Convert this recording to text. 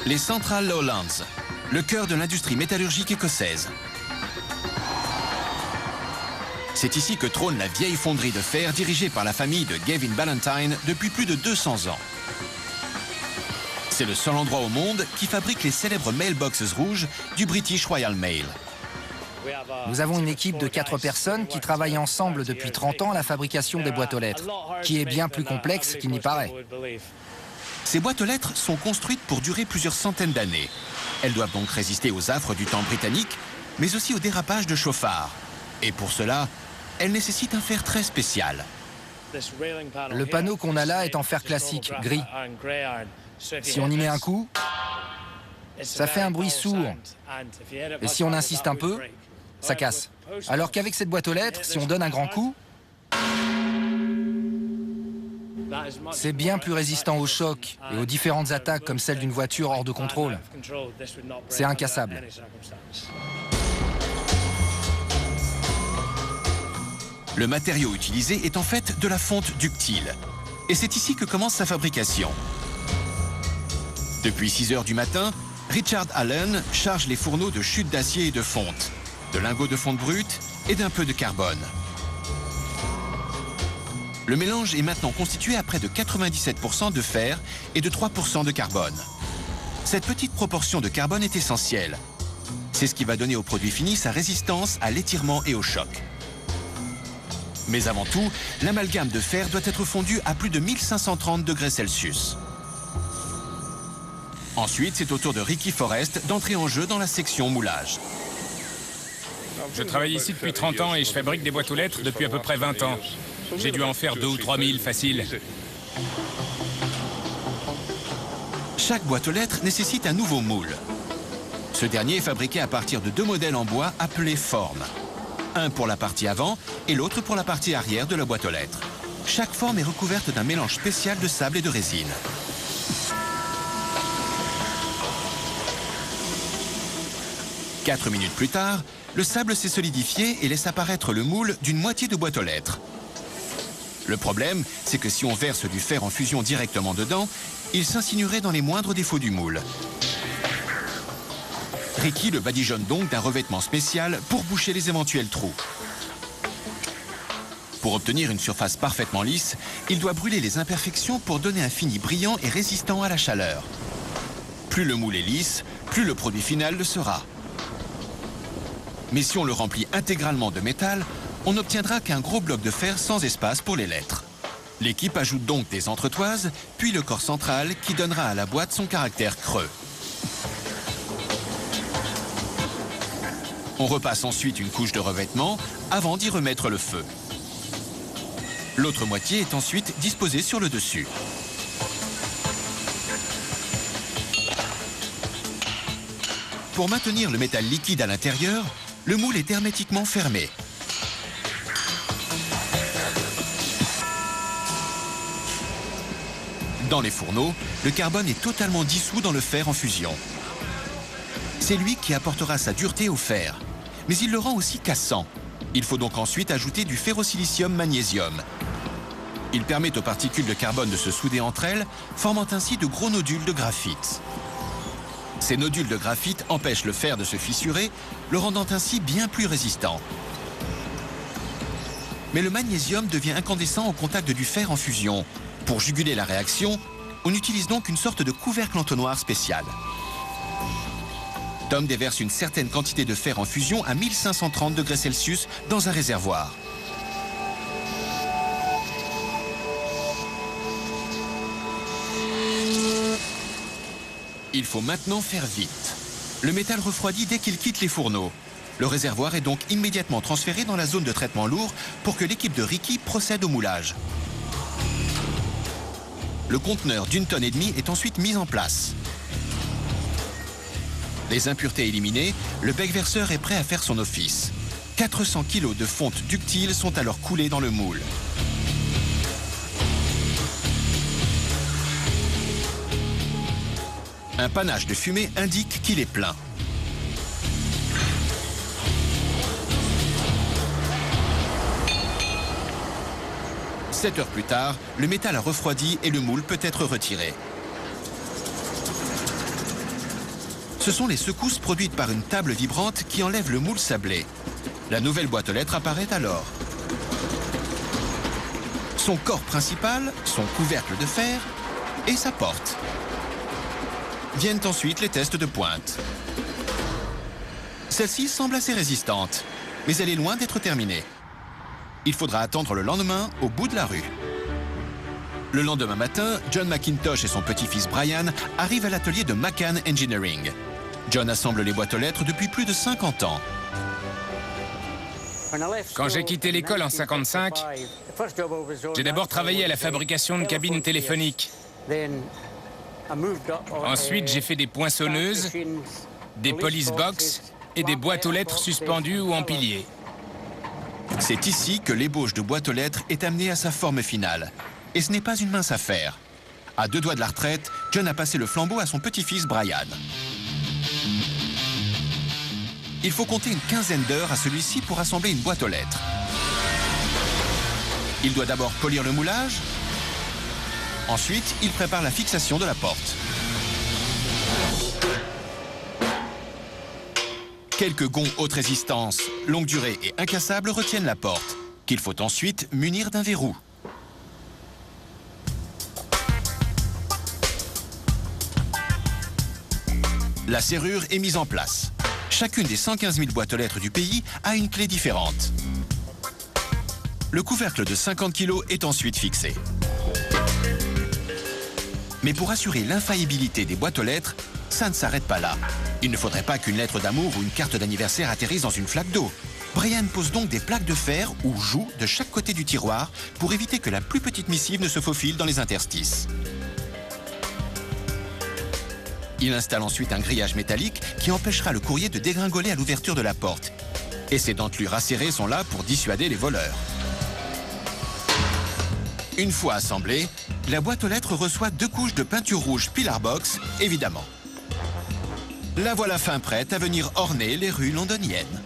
Les Central Lowlands, le cœur de l'industrie métallurgique écossaise. C'est ici que trône la vieille fonderie de fer dirigée par la famille de Gavin Ballantyne depuis plus de 200 ans. C'est le seul endroit au monde qui fabrique les célèbres mailboxes rouges du British Royal Mail. Nous avons une équipe de 4 personnes qui travaillent ensemble depuis 30 ans à la fabrication des boîtes aux lettres, qui est bien plus complexe qu'il n'y paraît. Ces boîtes aux lettres sont construites pour durer plusieurs centaines d'années. Elles doivent donc résister aux affres du temps britannique, mais aussi aux dérapages de chauffards. Et pour cela, elles nécessitent un fer très spécial. Le panneau qu'on a là est en fer classique, gris. Si on y met un coup, ça fait un bruit sourd. Et si on insiste un peu, ça casse. Alors qu'avec cette boîte aux lettres, si on donne un grand coup, c'est bien plus résistant aux chocs et aux différentes attaques comme celle d'une voiture hors de contrôle. C'est incassable. Le matériau utilisé est en fait de la fonte ductile. Et c'est ici que commence sa fabrication. Depuis 6 heures du matin, Richard Allen charge les fourneaux de chutes d'acier et de fonte, de lingots de fonte brute et d'un peu de carbone. Le mélange est maintenant constitué à près de 97% de fer et de 3% de carbone. Cette petite proportion de carbone est essentielle. C'est ce qui va donner au produit fini sa résistance à l'étirement et au choc. Mais avant tout, l'amalgame de fer doit être fondu à plus de 1530 degrés Celsius. Ensuite, c'est au tour de Ricky Forrest d'entrer en jeu dans la section moulage. Je travaille ici depuis 30 ans et je fabrique des boîtes aux lettres depuis à peu près 20 ans. J'ai dû en faire 2 ou 3 000 facile. Chaque boîte aux lettres nécessite un nouveau moule. Ce dernier est fabriqué à partir de 2 modèles en bois appelés formes. Un pour la partie avant et l'autre pour la partie arrière de la boîte aux lettres. Chaque forme est recouverte d'un mélange spécial de sable et de résine. Quatre minutes plus tard, le sable s'est solidifié et laisse apparaître le moule d'une moitié de boîte aux lettres. Le problème, c'est que si on verse du fer en fusion directement dedans, il s'insinuerait dans les moindres défauts du moule. Ricky le badigeonne donc d'un revêtement spécial pour boucher les éventuels trous. Pour obtenir une surface parfaitement lisse, il doit brûler les imperfections pour donner un fini brillant et résistant à la chaleur. Plus le moule est lisse, plus le produit final le sera. Mais si on le remplit intégralement de métal, on n'obtiendra qu'un gros bloc de fer sans espace pour les lettres. L'équipe ajoute donc des entretoises, puis le corps central qui donnera à la boîte son caractère creux. On repasse ensuite une couche de revêtement avant d'y remettre le feu. L'autre moitié est ensuite disposée sur le dessus. Pour maintenir le métal liquide à l'intérieur, le moule est hermétiquement fermé. Dans les fourneaux, le carbone est totalement dissous dans le fer en fusion. C'est lui qui apportera sa dureté au fer, mais il le rend aussi cassant. Il faut donc ensuite ajouter du ferrosilicium-magnésium. Il permet aux particules de carbone de se souder entre elles, formant ainsi de gros nodules de graphite. Ces nodules de graphite empêchent le fer de se fissurer, le rendant ainsi bien plus résistant. Mais le magnésium devient incandescent au contact du fer en fusion. Pour juguler la réaction, on utilise donc une sorte de couvercle entonnoir spécial. Tom déverse une certaine quantité de fer en fusion à 1530 degrés Celsius dans un réservoir. Il faut maintenant faire vite. Le métal refroidit dès qu'il quitte les fourneaux. Le réservoir est donc immédiatement transféré dans la zone de traitement lourd pour que l'équipe de Ricky procède au moulage. Le conteneur d'1,5 tonne est ensuite mis en place. Les impuretés éliminées, le bec verseur est prêt à faire son office. 400 kg de fonte ductile sont alors coulés dans le moule. Un panache de fumée indique qu'il est plein. Sept heures plus tard, le métal a refroidi et le moule peut être retiré. Ce sont les secousses produites par une table vibrante qui enlève le moule sablé. La nouvelle boîte aux lettres apparaît alors. Son corps principal, son couvercle de fer et sa porte. Viennent ensuite les tests de pointe. Celle-ci semble assez résistante, mais elle est loin d'être terminée. Il faudra attendre le lendemain au bout de la rue. Le lendemain matin, John McIntosh et son petit-fils Brian arrivent à l'atelier de McCann Engineering. John assemble les boîtes aux lettres depuis plus de 50 ans. Quand j'ai quitté l'école en 1955, j'ai d'abord travaillé à la fabrication de cabines téléphoniques. Ensuite, j'ai fait des poinçonneuses, des police box et des boîtes aux lettres suspendues ou en piliers. C'est ici que l'ébauche de boîte aux lettres est amenée à sa forme finale. Et ce n'est pas une mince affaire. À 2 doigts de la retraite, John a passé le flambeau à son petit-fils Brian. Il faut compter une quinzaine d'heures à celui-ci pour assembler une boîte aux lettres. Il doit d'abord polir le moulage. Ensuite, il prépare la fixation de la porte. Quelques gonds haute résistance, longue durée et incassables retiennent la porte, qu'il faut ensuite munir d'un verrou. La serrure est mise en place. Chacune des 115 000 boîtes aux lettres du pays a une clé différente. Le couvercle de 50 kg est ensuite fixé. Mais pour assurer l'infaillibilité des boîtes aux lettres, ça ne s'arrête pas là. Il ne faudrait pas qu'une lettre d'amour ou une carte d'anniversaire atterrisse dans une flaque d'eau. Brian pose donc des plaques de fer ou joues de chaque côté du tiroir pour éviter que la plus petite missive ne se faufile dans les interstices. Il installe ensuite un grillage métallique qui empêchera le courrier de dégringoler à l'ouverture de la porte. Et ces dentelures acérées sont là pour dissuader les voleurs. Une fois assemblée, la boîte aux lettres reçoit 2 couches de peinture rouge Pillar Box, évidemment. La voilà fin prête à venir orner les rues londoniennes.